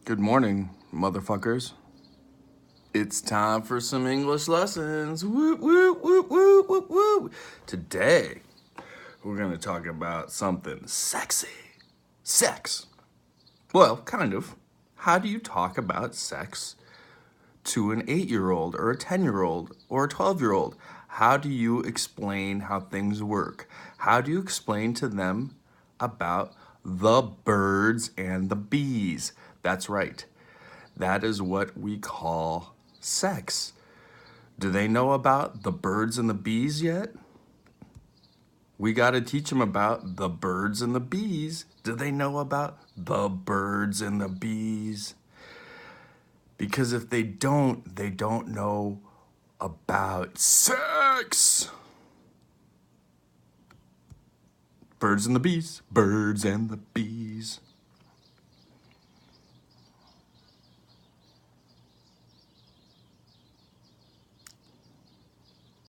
Good morning, motherfuckers. It's time for some English lessons. Woo, woo, woo, woo, woo, woo. Today, we're going to talk about something sexy. Sex. Well, kind of. How do you talk about sex to an 8-year-old or a 10-year-old or a 12-year-old? How do you explain how things work? How do you explain to them about the birds and the bees? That's right. That is what we call sex. Do they know about the birds and the bees yet? We got to teach them about the birds and the bees. Do they know about the birds and the bees? Because if they don't know about sex. Birds and the bees, birds and the bees.